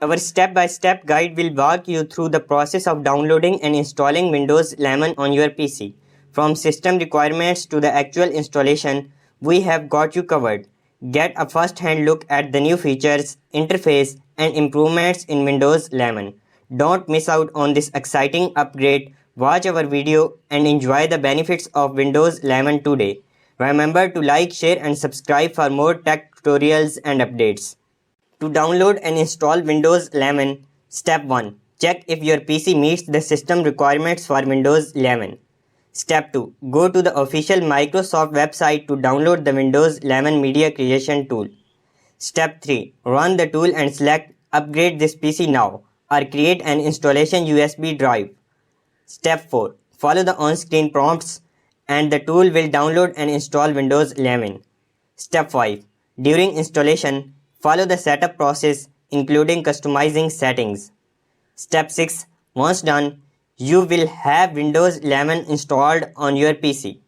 Our step-by-step guide will walk you through the process of downloading and installing Windows 11 on your PC. From system requirements to the actual installation, we have got you covered. Get a first-hand look at the new features, interface, and improvements in Windows 11. Don't miss out on this exciting upgrade. Watch our video and enjoy the benefits of Windows 11 today. Remember to like, share, and subscribe for more tech tutorials and updates. To download and install Windows 11, Step 1. Check if your PC meets the system requirements for Windows 11. Step 2. Go to the official Microsoft website to download the Windows 11 Media Creation tool. Step 3. Run the tool and select Upgrade this PC now or create an installation USB drive. Step 4. Follow the on-screen prompts and the tool will download and install Windows 11. Step 5. During installation, follow the setup process including customizing settings. Step 6. Once done, you will have Windows 11 installed on your PC.